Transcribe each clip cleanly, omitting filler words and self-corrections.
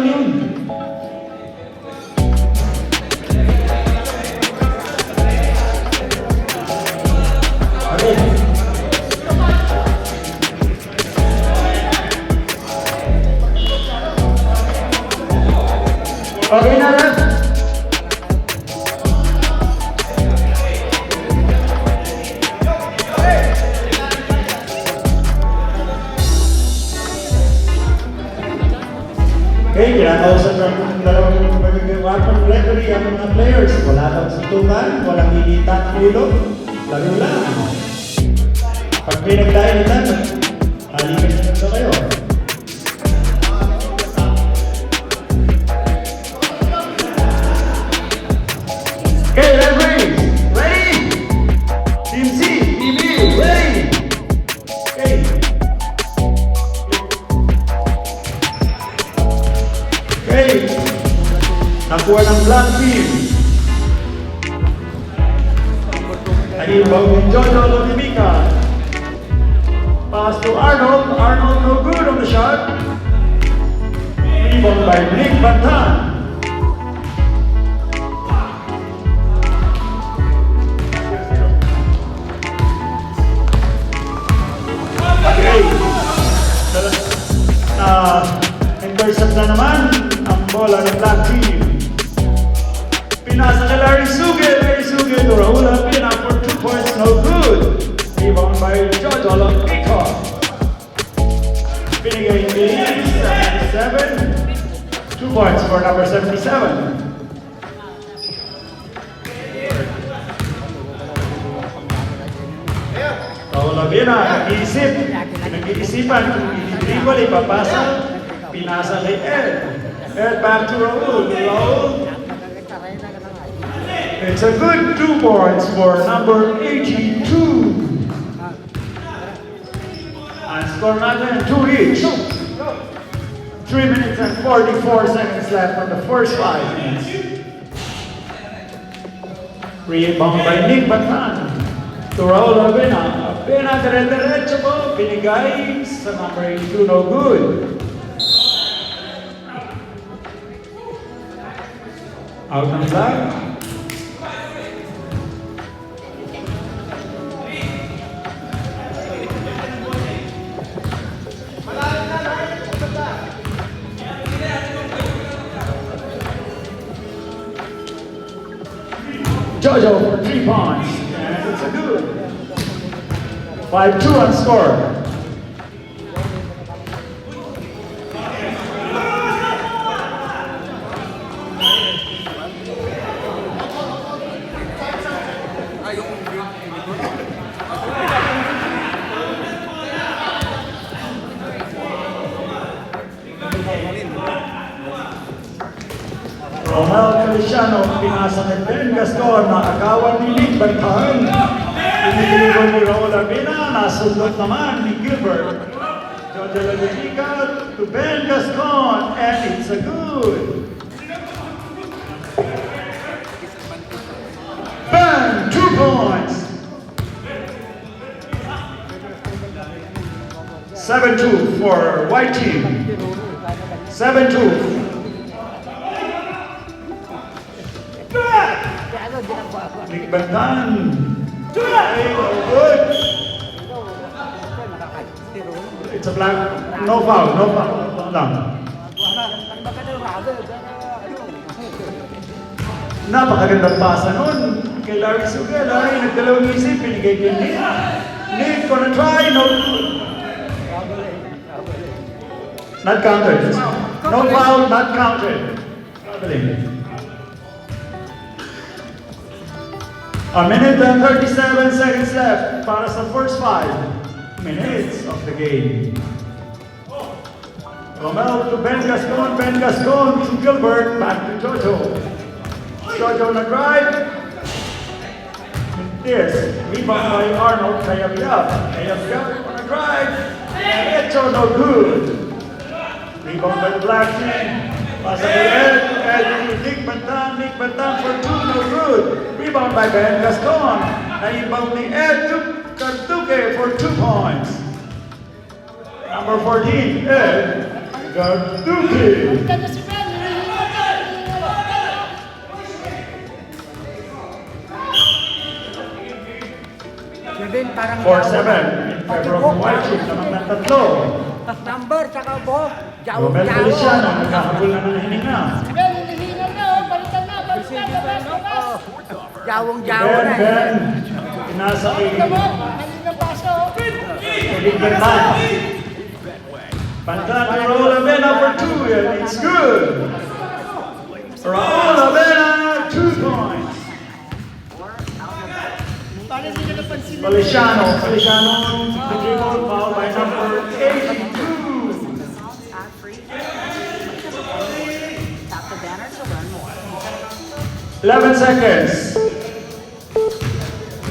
yun. Okay na rin. Okay, kinakausap ng dalawang magagawa referee ang mga players. Wala daw suntukan, walang hinitan ng ulo. Laro lang. Pag may nagdahilitan, halikan nyo na kayo. Okay, referees, ready? Team C, Team B, ready? Okay. Okay. Nakuha ng black team. Ayun, Jojo Lodimica. Pass to Arnold. Arnold no good on the shot. Rebound by Nick Bantan. Intercept na naman ang bola ng black team. Pinasa kay Larry Suge to Raul Albina for 2 points, no good. Rebound by Jojo Lodimica. Binigay ni 77. 2 points for number 77. Raul Albina, nag-iisipan kung i-dribble, ipapasa. Pinasa kay Ed. Ed back to Raul. Raul. It's a good 2 points for number 82. And score natin 2 each. 3 minutes and 44 seconds left on the first 5 minutes. Rebound by Nick Batan. To Raul Albina. Albina, dire-diretso po. Binigay sa number 82, no good. Out ng flag. Jojo for 3 points. And it's a good. 5-2 on score. Romel Feliciano, pinasa kay Ben Gaston na agawan ni Nick Bantan. Piniliwan ni Raul Albina, nasundot naman ni Gilbert. Jojo Lodimica to Ben Gaston, and it's a good. Ben, 2 points. 7-2 for white team. 7-2. Nick Bantan. Hey, good. It's a black. No foul, no foul. Lang. Napakagandang pasa nun. Kay Larry Suge. Larry, nagdalawang isip. Pinigay kay Nick. Nick, gonna try. No good. Not counted. No foul, not counted. Traveling. A minute and 37 seconds left para sa first 5 minutes of the game. Romel to Ben Gaston to Gilbert, back to Jojo. Jojo na drive. This, rebound by Arnold, Kayabiyab on a drive. Echo no good. Rebound by the black team. Pasa kay Ed to Nick Bantan for 2, no good. Rebound by Ben Gaston. Na-inbound ni Ed to Carduque for 2 points. Number 14, Ed Carduque. Yun parang 4-7 in favor of the white team. Lamang ng tatlo. number, tsaka buhok. Romel Feliciano, nagkakabul na ng hininga. Jawong-jawo Ben, na. Ben, inasa kay Big Berman. Panta to Raul Avena for 2, and it's good. Raul Avena, 2 points. Feliciano, the dribble foul by number 82. Tap the banner to learn more. 11 seconds.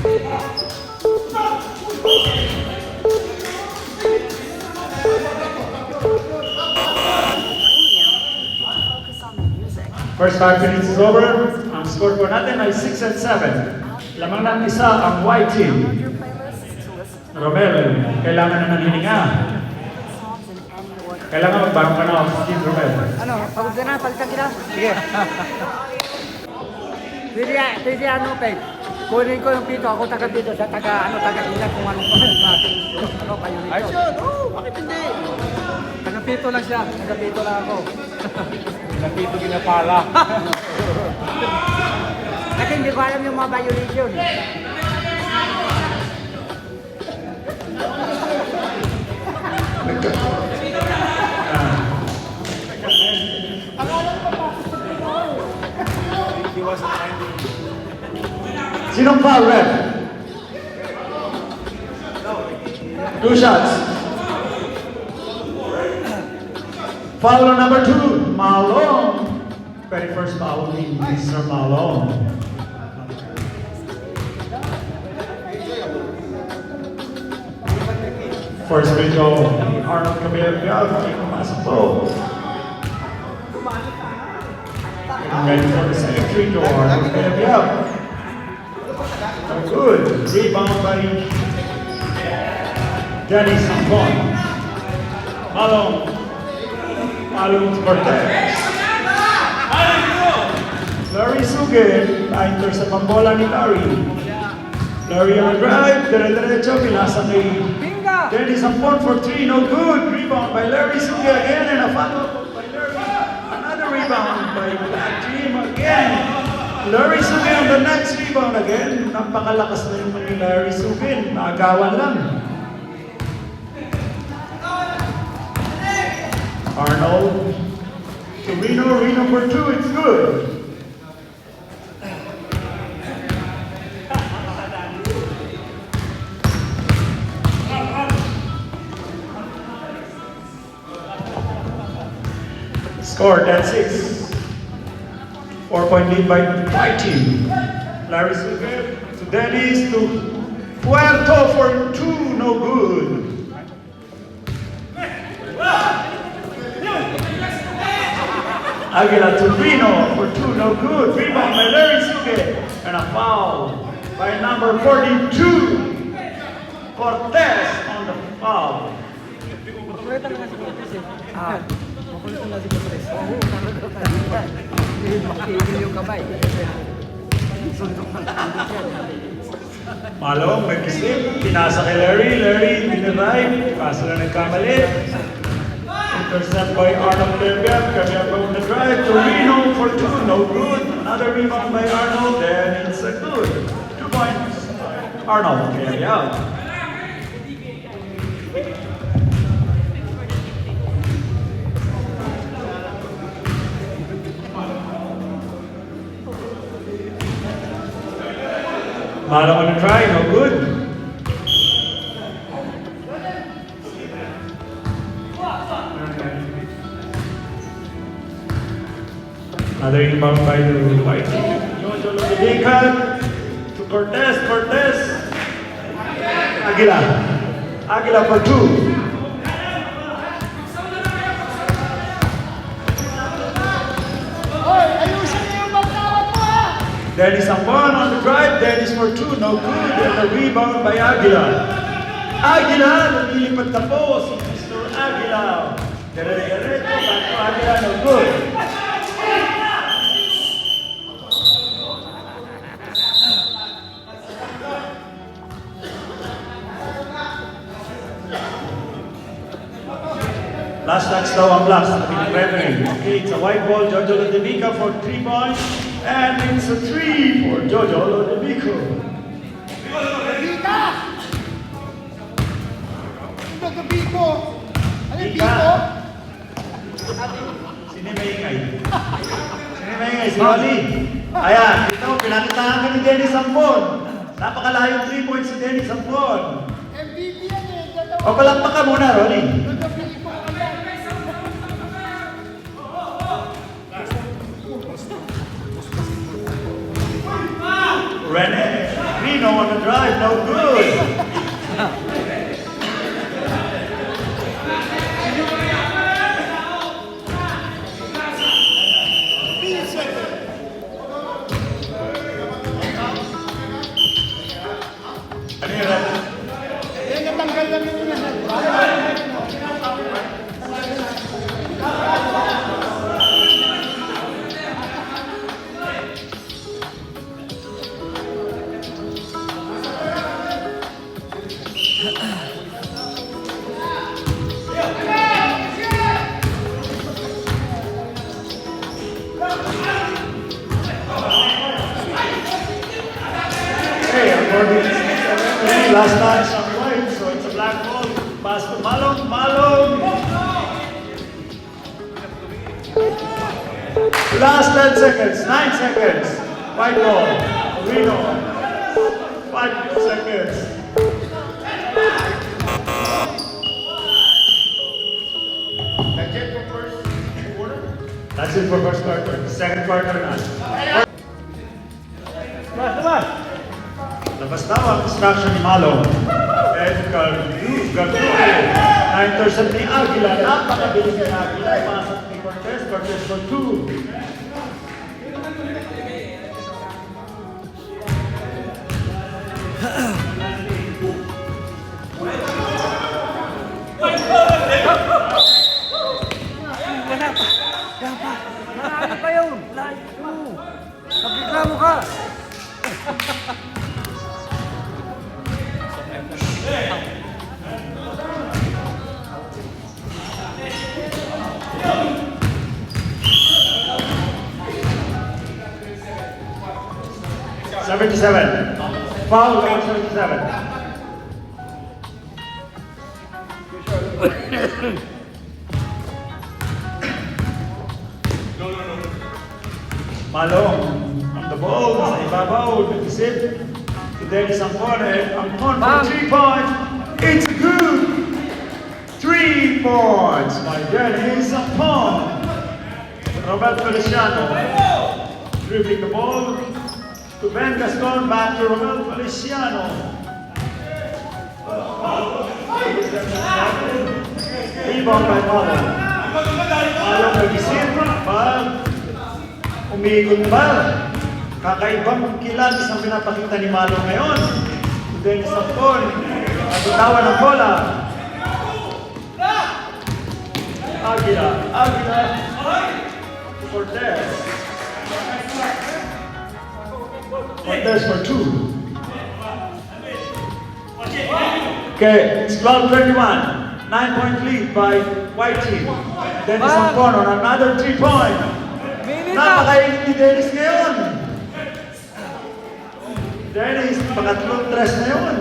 Premium. Focus on the music. First 5 minutes is over. Ang score po natin ay 6 and 7. Lamang ng isa ang white team. Download your playlist to listen to Romel, kailangan na ng hininga. songs in any order. Kailangan magbarong ka na ako, Steve Romel. Ano, pagod ka na, palitan kita. Sige. Pwede ano, Peg. Kunin ko yung pito, ako taga-pito, sa taga-ilan kung anong klaseng ano kayo nito. Ayos yun! Oo, bakit hindi? Taga-pito lang siya, taga-pito lang ako. Napito ginapala. Kasi hindi ko alam yung mga violation. Sinong foul, ref? 2 shots. Foul on number 2, Malone. Very first foul in Mr. Malone. First free throw, Arnold Cabello, pumasok po. Getting ready for the second free throw, Arnold Cabello. Good. Rebound by Dennis Sampon. Malone Cortez. Larry Sugin, na-enter sa pambola ni Larry. Larry on the drive, dire-diretso, pinasa kay Dennis Sampon for 3, no good. Rebound by Larry Sugin again, and a foul by Larry. Another rebound by Black Team again. Larry Sugin on the next rebound again. Napakalakas na yung mga Larry Sugin. Naagawan lang. Arnold to Reno for 2. It's good. Score, that's 6. 4-point lead by white team. Larry Sugin to Dennis to Puerto for 2, no good. Aguila to Reno for 2, no good. Rebound by Larry Sugin. And a foul by number 42, Cortez on the foul. Makulitan na si Cortez eh. Makulitan na si Cortez. Oo, talaga kanina. Makikil yung kamay. Sundok ng sundok yan. Malong, nag-slip. Pinasa kay Larry. Larry, dinarive. Kaso na nagkamali. Intercept by Arnold Kerbiak. Kerbiak on the drive to Reno for 2. No good. Another rebound by Arnold. Then it's a good. 2 points. Arnold Kerbiak. Malong on the try. No good. Another rebound by the white team. Jojo Lodican to Cortez. Cortez. Aguila for 2. Dennis Sampon on the drive. Dennis for 2. No good. And the rebound by Aguila. Aguila. Lumilipad na po si Mr. Aguila. Dire-diretso. Back to Aguila. No good. Last touch daw ang Blacks, sabi ng referee. Okay, it's a white ball, Jojo Lodemico for 3 points. And it's a 3 for Jojo Lodemico. Bika! Ano Biko? Ano yung Bika. Biko? Sino may ingay? Sino may ingay? Si Wally. Ayan, ito, pinakitahan ka ni Dennis Ampon. Napakalayong 3 points si Dennis Ampon. MVP yan eh. Dalawa. O, palakpak ka muna, Ronnie. Ano Biko? Reno on the drive, no good. Ano yun, Ren? Eh, natanggal lang yung lahat. Okay, according to the last touch on white, so it's a black ball. Pass to Malong, Malong. Last 10 seconds, 9 seconds. White ball, Reno. 5 seconds. That's it for first quarter. Second quarter na. Labas daw ang instruction ni Malo. Edgar Garduque. Na-intercept ni Aguila. Napakabilis ni Aguila. Pasok ni Cortez. Cortez for 2. Marami pa yun. Kapit mo ka. $77. Foul on 77. Malong on the ball, sa ibabaw, nag-isip. To Dennis Ampon, Ampon for 3 points. It's good! 3 points by Dennis Ampon. Robert Feliciano dribbling the ball to Ben Gaston, back to Romel Feliciano. Rebound by Malong. Malong nag-isip, umiikot ba? Kakaibang kilatis ang pinapakita ni Malo ngayon. Dennis Ampon, nagbitawan ng bola. Aguila, Cortez. Cortez for 2. Okay, it's 12-21. 9-point lead by White team. Dennis Ampon on another 3-point. Napakainit ni Dennis ngayon. Dennis, pangatlong tres na yun.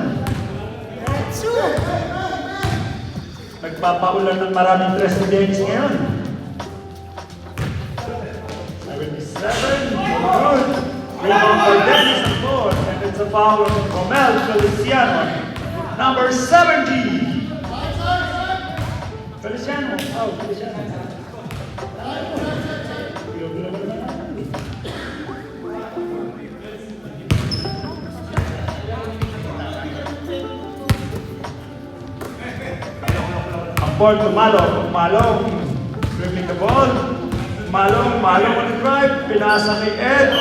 Nagpapaulan ng maraming tres ni Dennis ngayon. 77, good. Rebound for Dennis Ampon, and it's a foul on Romel Feliciano. Number 70. Feliciano, Feliciano. Ball to Malong. Malong dribbling the ball. Malong on the drive. Pinasa kay Ed.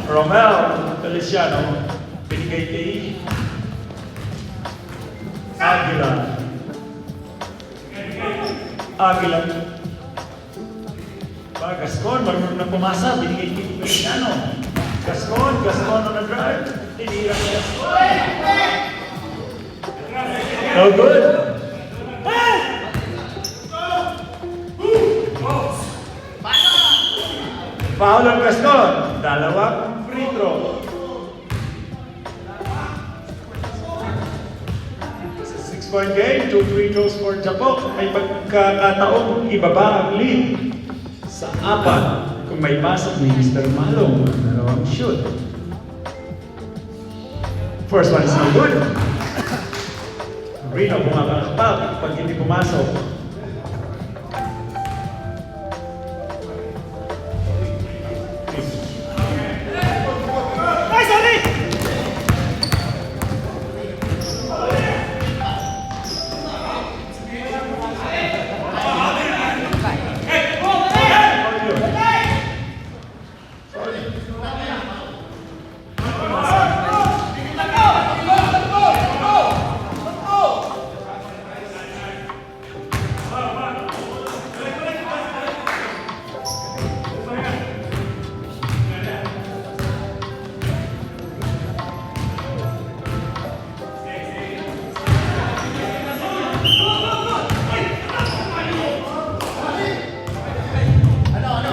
Romel Feliciano. Binigay kay Aguila. Gascon, marunong na pumasa, binigay kay Feliciano. Gascon on the drive. Tinira ni Gascon. No good. Foul on Gascon. Dalawang free throw. It's a 6-point game. 2 free throws for Japok. May pagkakataong ibaba ang lead sa 4 kung may pasok ni Mr. Malong. Dalawang shoot. First one is no good. Rino bumabakpak pag hindi pumasok.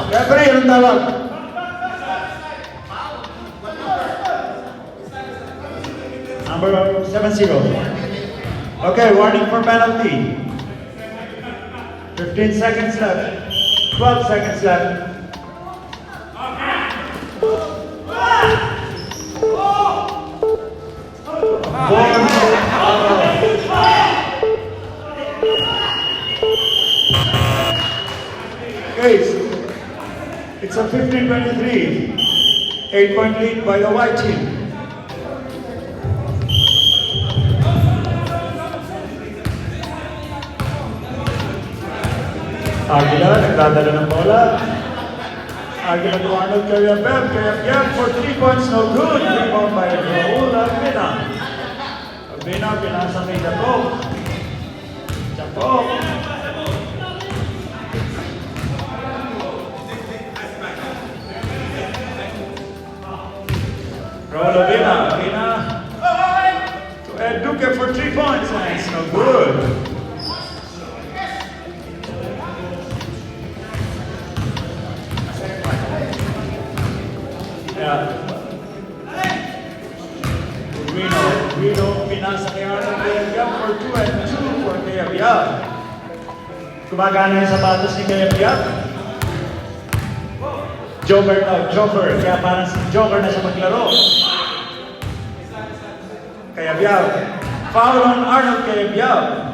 Referee, anong tawag? Number 7-0. Okay, warning for penalty. 15 seconds left. 12 seconds left. Guys, it's a 15-23. 8-point lead by the white team. Aguila, nagdadala ng bola. Aguila to Arnold Kayabeb for 3 points, no good. Rebound by Raul Albina. Albina, pinasa kay Japok. Japok. Raul Albina, to Ed Duque for 3 points, and it's no good. Rino, pinasa kay Arnold Kayabeb for 2 and 2 for Kayabeb. Gumagana yung sapatos ni Kayabeb. Joker daw, Joker. Kaya parang si Joker na siya maglaro. Kayabeb. Foul on Arnold Kayabeb.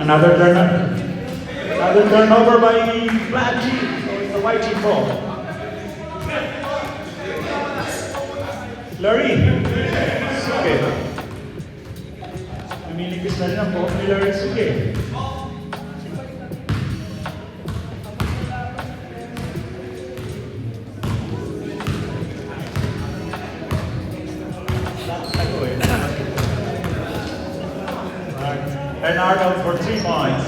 Another turnover by black team. So it's the white team ball. Larry. Suge. Lumiligis na rin ang ball ni Larry Suge. And Arnold for 3 points.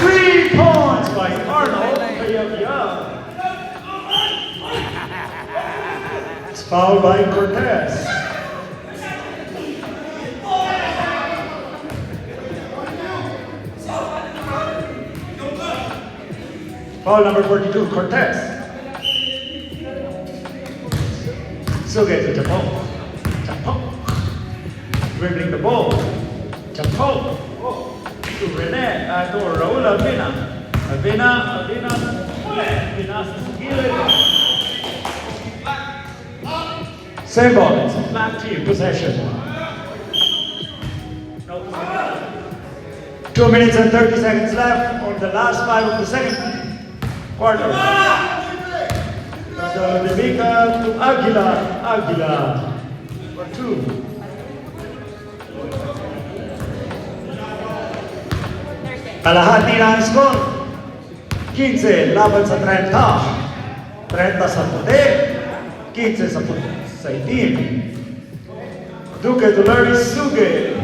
3 points by Arnold Kayabeb. It's fouled by Cortez. Foul number 42, Cortez. Suge to Japok. Japok. Dribbling the ball. Japok to Rene, to Raul Albina. Albina, pinasa sa gilid. Same ball, it's a flat team possession. 2 minutes and 30 seconds left on the last 5 of the second quarter. So Devica to Aguila for 2. Kalahati na ang score. 15 laban sa 30. 30 sa puti, 15 sa itim. Duque to Larry Suge.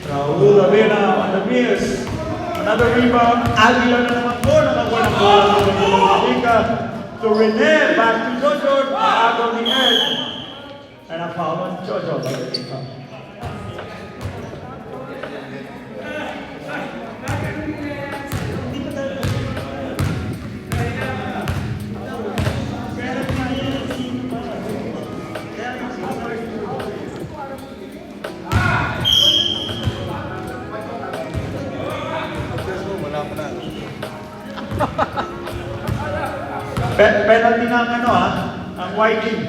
Raul Avena on the miss. Another rebound. Aguila na naman po. Nakakuha ng bola ng Benfica. To Rene. Back to Jojo. Out on the edge. And a foul on Jojo. Penalty ng ano ang white team.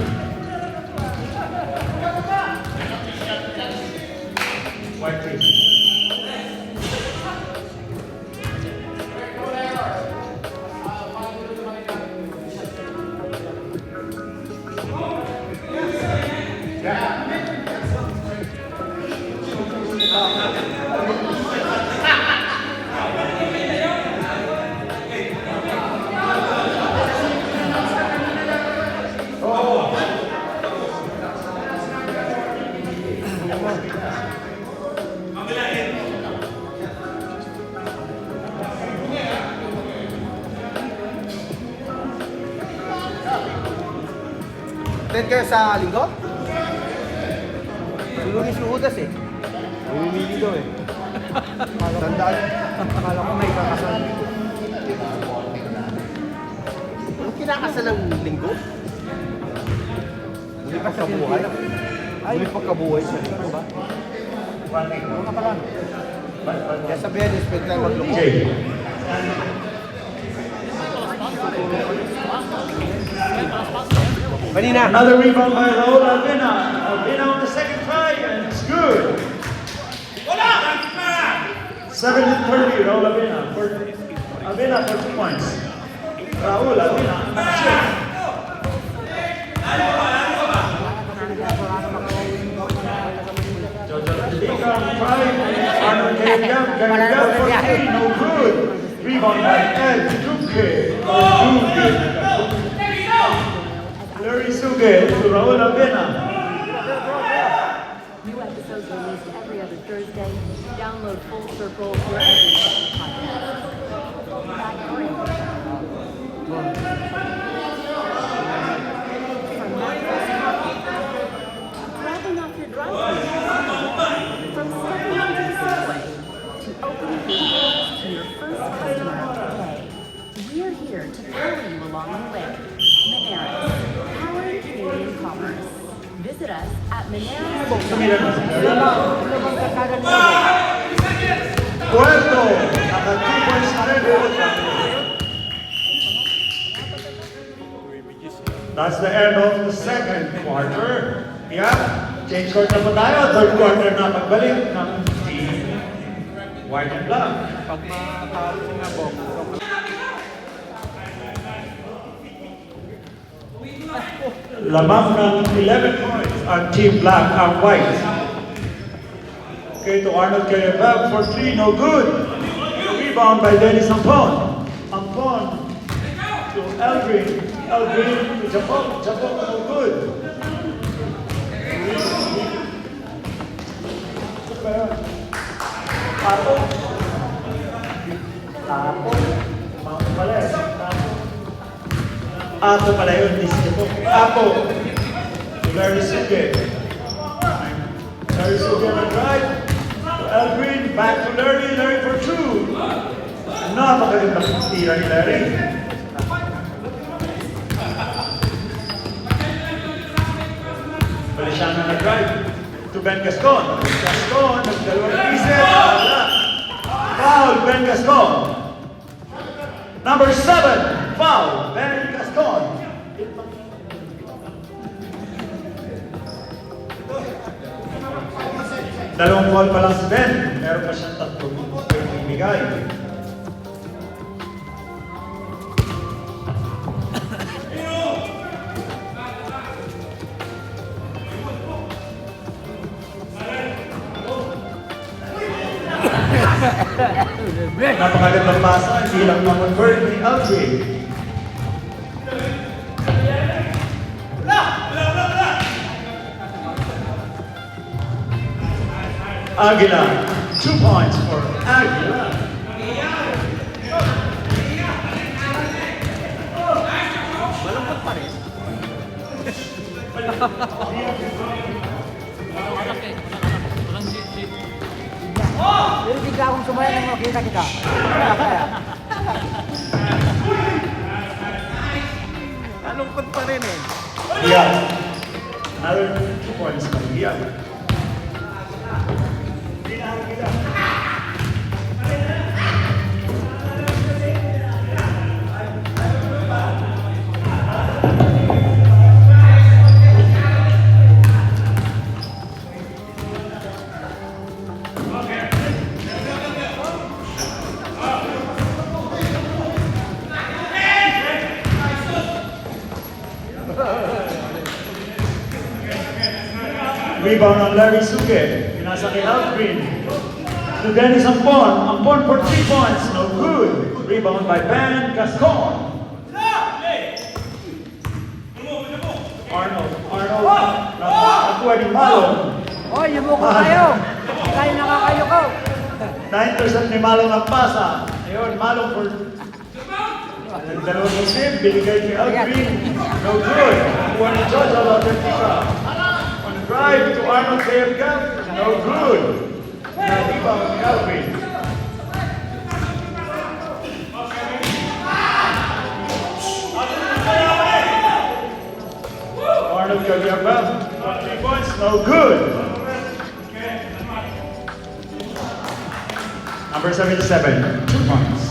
White team. Then kayo sa linggo? Sulungin si Judas eh. Mamimili daw eh. Tandaan. Akala ko may kakasal. Anong kinakasal ng linggo? Muli pagkabuhay. Muli pagkabuhay sa linggo ba? Ano ka pala? Kaya sa Benes, pwede tayo maglungkot. Jay. Kanina. Another rebound by Raul Avena. Avena on the second try, and it's good. 7-30, Raul Avena. Avena for 2 points. Raul Avena. Check. Jojo Benfica on try. Arnold carrying up for 3, no good. Rebound by Ed Duque. Larry Suge to Raul Avena. New episodes released every other Thursday. Download Full Circle wherever you get your podcasts. Back on. From Marcos Coffee, dropping off your driveway. From stepping onto the subway to opening doors to your first customer of the day. We're here to power you along the way. Moneris, powering Canadian commerce. Visit us at Moneris. Puerto, naka 2 points na rin. That's the end of the second quarter. Yeah, change court na po tayo. Third quarter na pagbalik ng team white and black. Pag matalo siya nga po, Lamang ng 11 points ang team black and white. Okay, to Arnold Carabab for 3, no good. Rebound by Dennis Ampon. Ampon to Elgrin. Elgrin to Japon. Japon, no good. Apo. Apo. Mga pala eh. Apo pala yun, disco po. Apo. Larry Suge. Larry Suge on the drive. To Elgrin, back to Larry. Larry for 2. Napakagandang tira ni Larry. Feliciano na drive. To Ben Gascon. Gascon, nagdalawang pieces. Wala. Foul, Ben Gascon. Number 7, foul, Ben Gascon. Dalawang foul pa lang si Ben. Meron pa siyang 3 ibigay. Napakagandang pasa, hindi lang ma-convert ni Aldrin. Aguila. 2 points for Aguila. Malungkot pa rin. Pero bigla akong sumaya nang makita kita. Malungkot pa rin eh. Yeah. Another 2 points for Aguila. Rebound on Larry Suge. Pinasa kay Alvin. To Dennis Ampon. Ampon for 3 points. No good. Rebound by Ben Gascon. Arnold. Nakuha ni Malong. Hoy, yumuko kayo! Kayo nakakayo ko! 9% ni Malong ang pasa. Ayun, Malong for... Ang dalawang muslim, binigay kay Alvin. No good. Nakuha ni Jojo Latertica. On drive to Arnold Sayagam. No good. Na-rebound ni Alvin. Arnold Sayagam. 3 points. No good. Number 77, 2 points.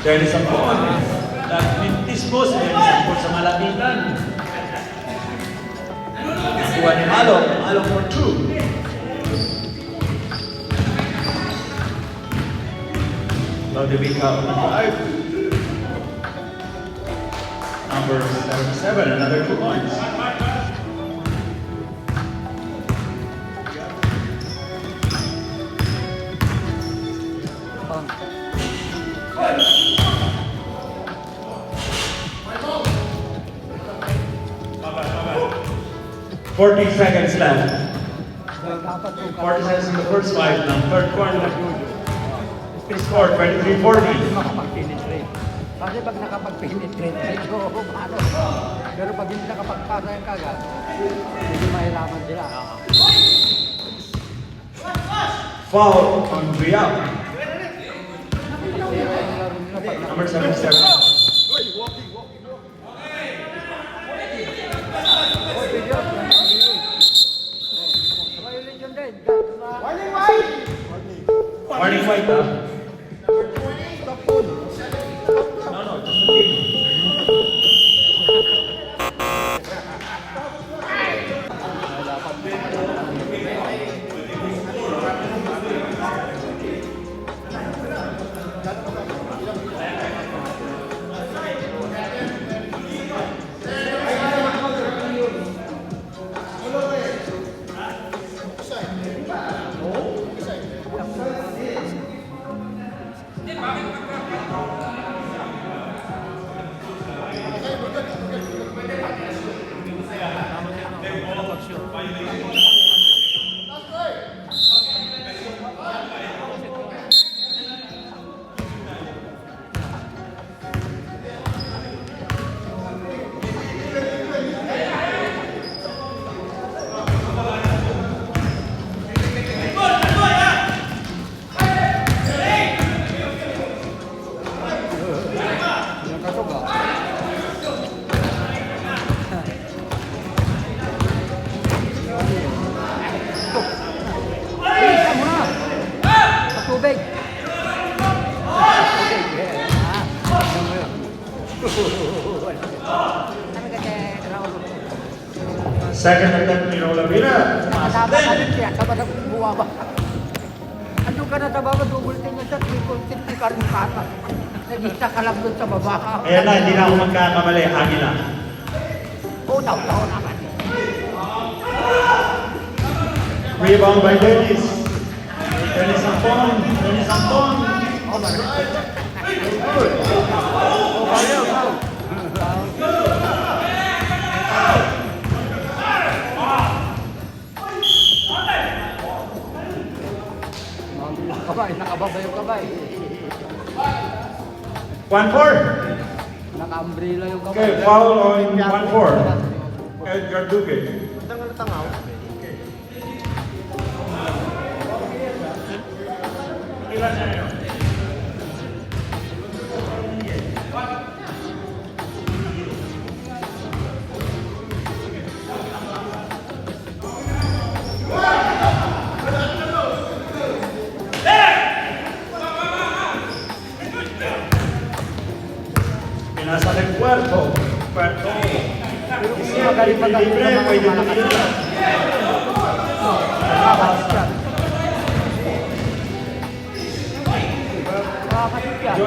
Dennis Ampon. Mintis mo si Dennis Ampon sa malapitan. Nakuha ni Malong. Malong for 2. Laudivica on the drive. Number 77, another 2 points. Forty seconds left. Dapat kung 40 seconds in the first 5 ng third quarter. Score 23-40. makapag-penetrate. Kasi pag nakapag-penetrate, medyo ano. Pero pag hindi nakapagpasa yung kagad, hindi mahirapan sila. Foul on Riyadh. Number 77. Violation din. Warning white! Warning white, ah. No, just the team. Bilisan mo na! Sa tubig! Second attempt ni Rola Villa. Kasama ka rin siya, sabad ang buwaba. Andun ka na sa baba, dubultin niya sa 3.50 ka rin kata. Nagista ka lang dun sa baba. Ayan na, hindi na ako magkakamali. Aguila. Utaw-taw naman. Rebound by Dennis. Dennis Ampon. Good. kabay, nakababa yung kabay. 1-4. Naka-umbrella yung kabay. Okay, foul on 1-4. Edgar Duque. Tangaw. Ilan na yun? Pinasa ng Puerto. Puerto. Kasi magaling libre, pwede tumira.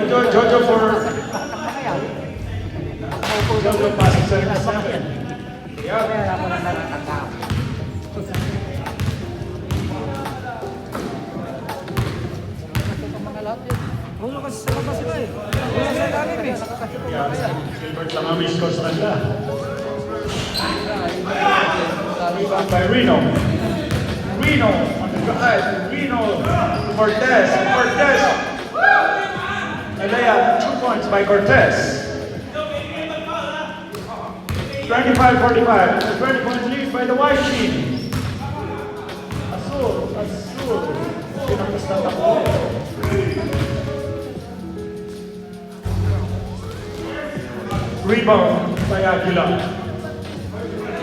Jojo for Jojo passing service natin. Ulo kasi sa labas sila eh. Ulo sa ilalim eh. Silver lang ang miss coast nila. Rebound by Reno. Reno on the drive. Reno Cortez. Cortez. A layup, 2 points by Cortez. 25-45. A 20-point lead by the white team. Azul. Pinakastan ako. Rebound by Aguila.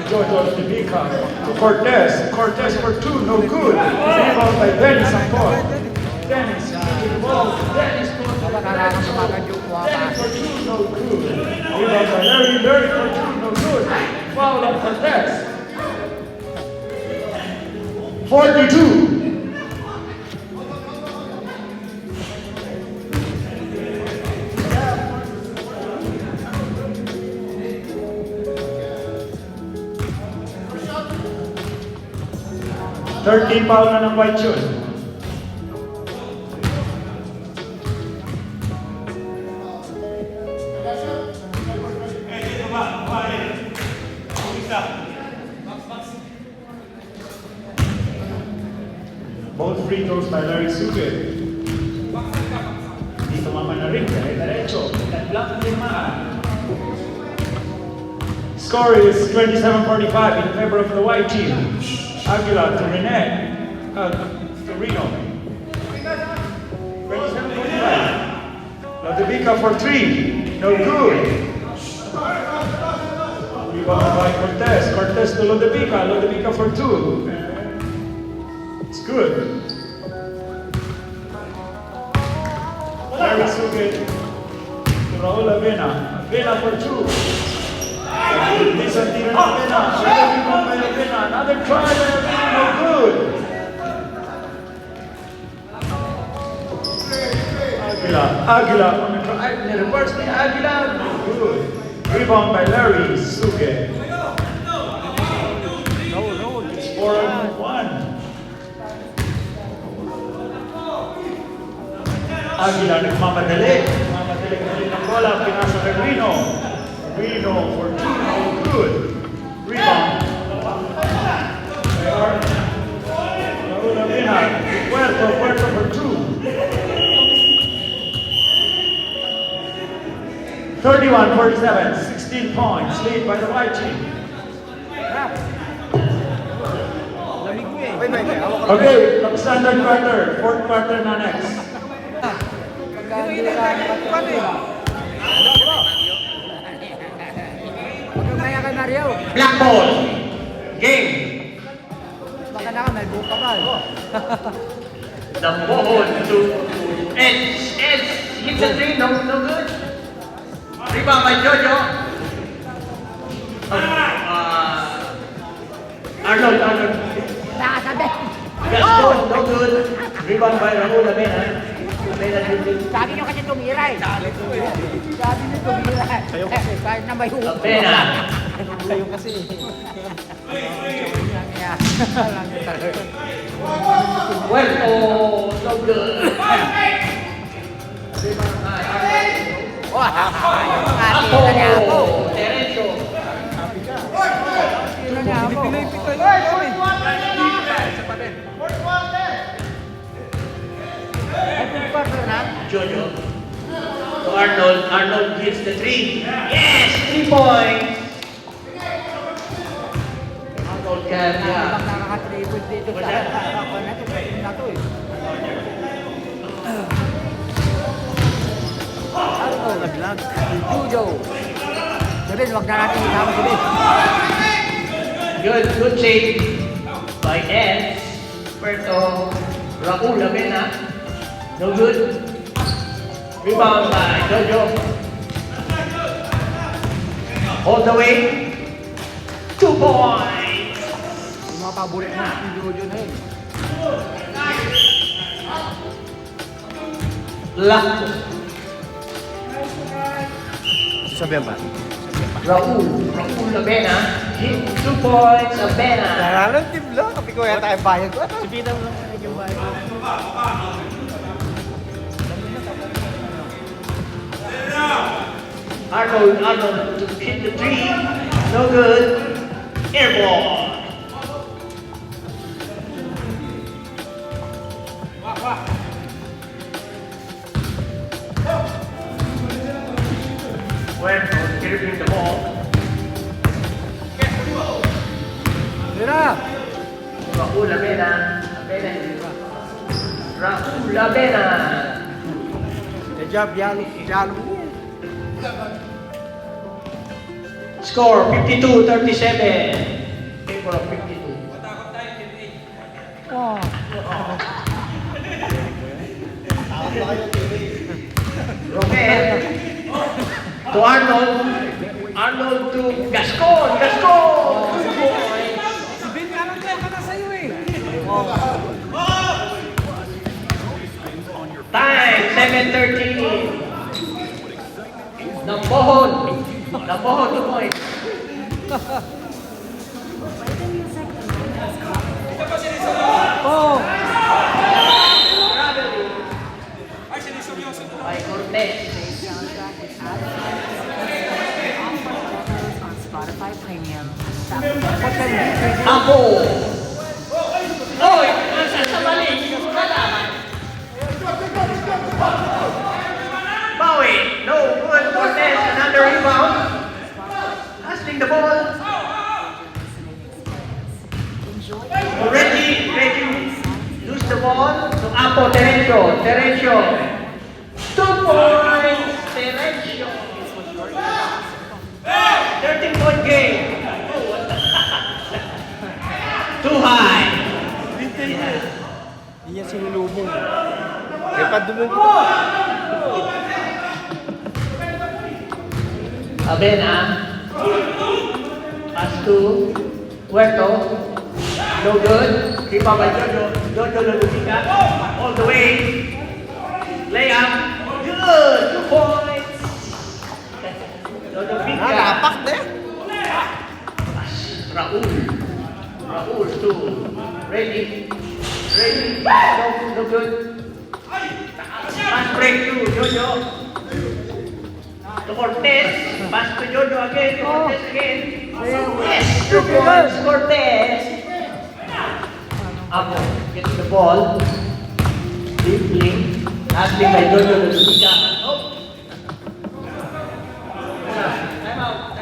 Jojo Tibica to Cortez. Cortez for 2, no good. Rebound by Dennis Ampor. Dennis, Dennis for 2, no good. Rebound by Larry for 2, no good. Foul on Cortez. 42. Thirteen foul na ng white shoes. Both free throws by Larry Suge. Dito mama na rin, diretso. Nag-block ng lima. Score is 27-45 in favor of the white team. Aguila to Rene. To Reno. 27-45. Lodovica for 3. No good. Rebound by Cortez. Cortez to Lodovica. Lodovica for 2. It's good. Larry Suge to Raul Avena. Avena for 2. Lisa tira na Avena. Rebound by Avena. Another try by Avena. No good. Aguila on the drive. Reverse the Aguila. No good. Rebound by Larry Suge. It's 4-1. Aguila nagmamadali. Nagmamadali ng bola. Pinasa kay Reno. Reno for 2. No good. Rebound. Raul Avena. Puerto for 2. 31-47. 16 points. Lead by the white team. Lamig mo eh. Okay, standard quarter. Fourth quarter na next. Ito yung paano eh. Huwag kang maya kay Mario. Black ball. Game. Baka na ka, may buka ka. The ball to Edge. Edge hits a three. No good. Rebound by Jojo. Arnold. Nakasabi. Gaston, no good. Rebound by Raul Avena. Sabi nyo kasi tumira eh. Sabi nyo tumira eh. Kahit na may huwag. Avena. Kayo kasi. Puerto, no good. Ako na niya ako. Derecho. Tino niya ako. Pinipitoy niya ako eh. Partner na. Jojo. To Arnold. Arnold hits the 3. Yes! 3 points! Arnold can, Ibang yeah. nakaka-triple dito sa harapan natin. Pwede na to eh. Arnold. Judo. Sabihin, huwag na natin isama sabihin. Good save by Ed. Puerto Raul Lamena. No good. Rebound by Jojo. All the way. 2 points. Yung mga paborit mo si Jojo na yun. Lock. Sabihan pa. Raul Lamena. Hit 2 points. Lamena. Naralang team lang. Kapi ko yata yung bayan ko. Sabihin mo lang yung bahay ko. Arnold hit the 3. No good. Air ball. Puerto delivering the ball. Tira! Raul Lamena. Raul Lamena. Good job, Yalo. Score 52-37. Favor of 52. Oh. Romel to Arnold. Arnold to Gascon. Sabihin nga lang tayo ka na sa'yo eh. Time 7:13. Nambohon 2 points. Oh! By Cortez. on Spotify Premium. Apo. Oy, nasa sa mali. Bawi. No good. Cortez. Another rebound. Passing the ball. Reggie. Lose the ball to Apo Terencio. 2 points. Terencio. 13-point game. Too high. Hindi niya sinulubong. Kaya pa dumugtong. Abena. Pass to Puerto. No good. Rebound by Jojo. Jojo Lulupica. All the way. Layup. Good. 2 points. Jojo Pica. Nakapak na eh. Raul to Reggie. No good. Pass break to Jojo. To Cortez. Pass to Jojo again. To Cortez again. Yes, 2 points. Cortez. Apo gets the ball. Dribbling. Passing by Jojo Lucica. Oh. Time out.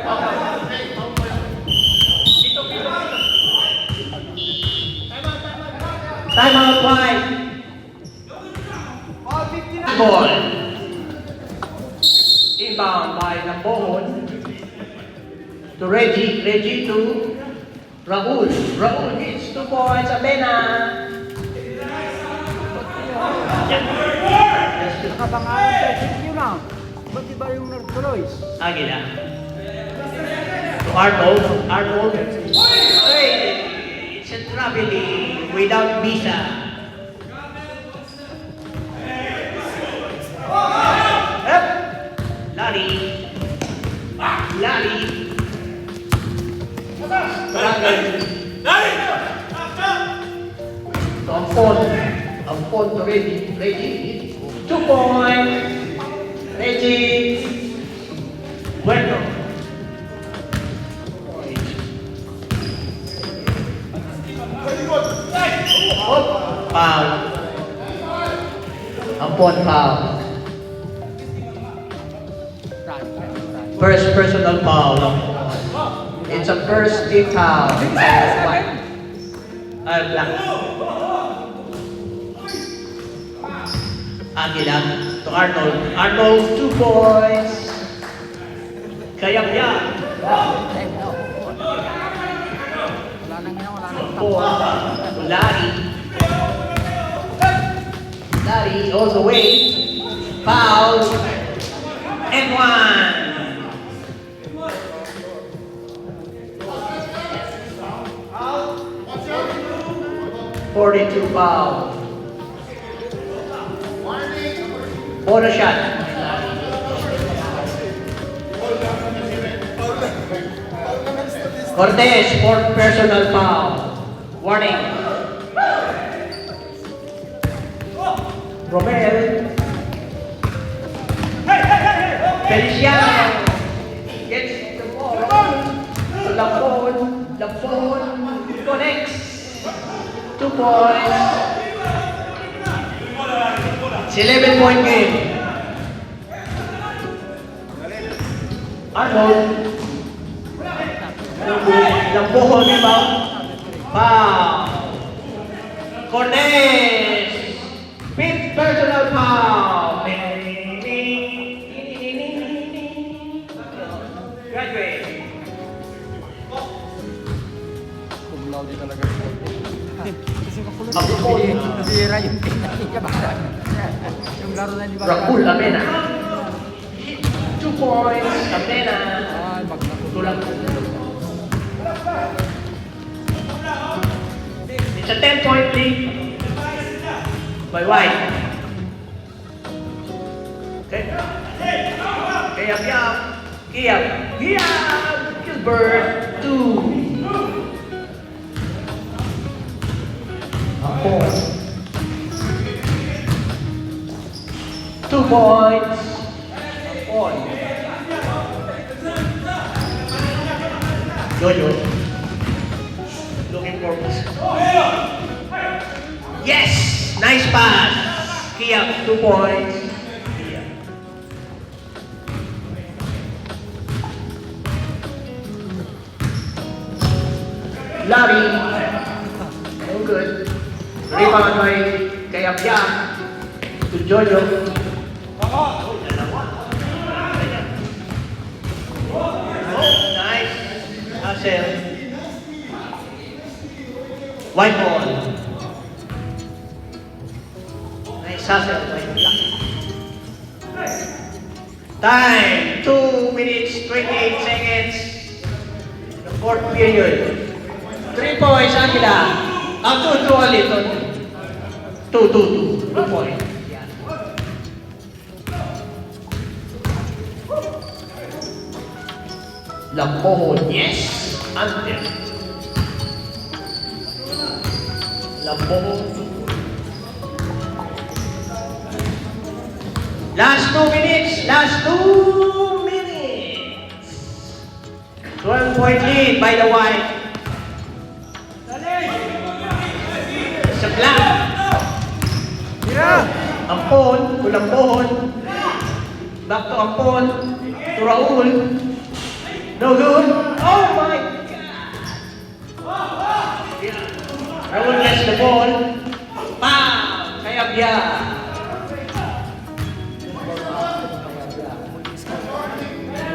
Time out, wide. Ball. Inbound by Nambohon. To Reggie to Raul hits 2 points. Abena. Nakabangalan tayo. Sige yun lang. Ba't iba yung nagtuloy? Aguila. To Arnold. Hey, it's a traveling without visa. Up. Larry. Ampon to Reggie. 2 points. Reggie. Bueno. Foul. Upon foul. First personal foul. It's a first team foul. White. Black. Aguila to Arnold. Arnold, 2 points. Kayabya. Wala nang ginawa, wala nang Four. To Larry. Larry all the way. Foul. And 1. 42 foul. Bonus shot. Cortez, 4th personal foul. Warning. Romel. Feliciano gets the ball. Lampon connects. 2 points. It's 11-point game. Arnold. Lampon rebound. Foul. Cortez. 5th personal foul. Graduate. Cum laude talaga. Kasi makulit. Apol. Nasira yung pinakikabara. Yung laro na di ba? Rakul Amena. 2 points. Amena. Ay, magnakulit. Tulang. It's a 10-point lead by White. Okay. Gilbert, 2. Four. 2 points. Point. Jojo. Looking for this. Yes! Nice pass. Kia, 2 points. Larry. No good. Rebound by Kayabya to Jojo. Nice. Hassel. White ball. Nice hustle by Black. Time. 2 minutes, 28 seconds. The 4th period. 3 points, Aguila. 2 only. 2 points. Yeah. Lampohon, yes. Until. Lampohon. Last 2 minutes. 12-point lead by the White. Sa Black. Ampon, to Lampohon. Back to Ampon. To Raul. No good. Oh my God. Yeah. Raul gets the ball. Bam! Kayabya.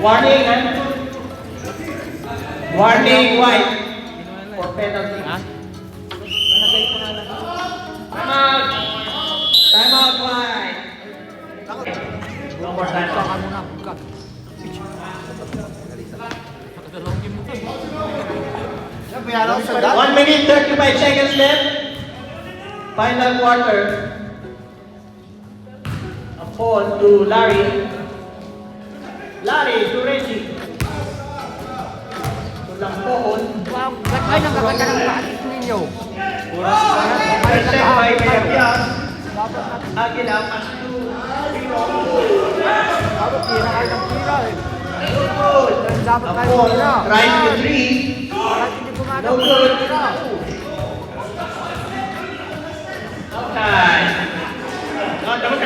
Warning, Warning, White. For penalty. Time out. Time out, White. No more time out. Baka muna, bukat. Nakadalawang game nito. 1 minute, 35 seconds left. Final quarter. A ball to Larry. Larry to Reggie. To Lampohon. Wow, ay, nakakaganda ng practice ninyo. First set by Kayabya. Aguila, pass to Dapat tira kayo ng tira eh. Good. Dapat tayo Ampon, tira. trying to 3. Dapat hindi pumagat No ng good. tira. Okay. No, don't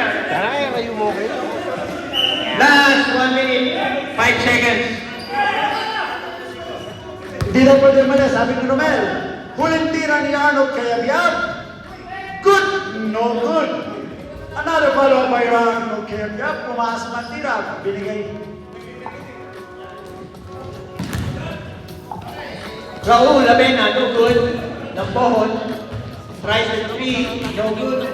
di mali, sabi ni Romel. Huling tira ni Arnold kay Abiab. Good, no good. Another follow-up by Arnold kay Abiab. Pumaas man tira, binigay. Raul Lamena, no good. Lampohon. Tries the three, no good.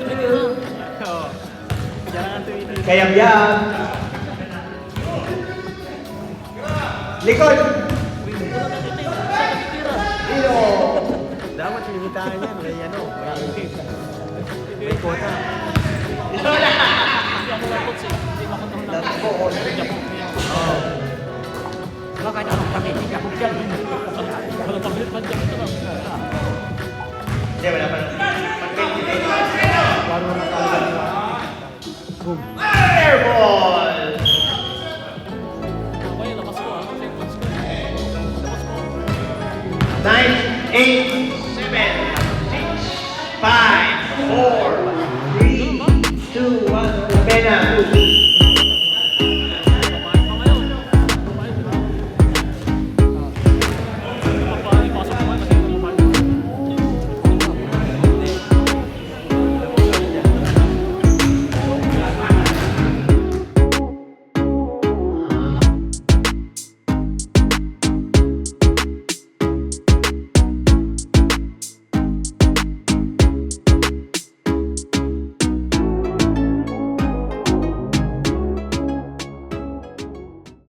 Kaya Biab. Likod. Ilo. Dapat sinimitaan yan. May ano. May kota. Lampohon. Baka na ang pamitig ako dyan. Hindi, wala pa. Paano na talaga nila? Boom. Airball!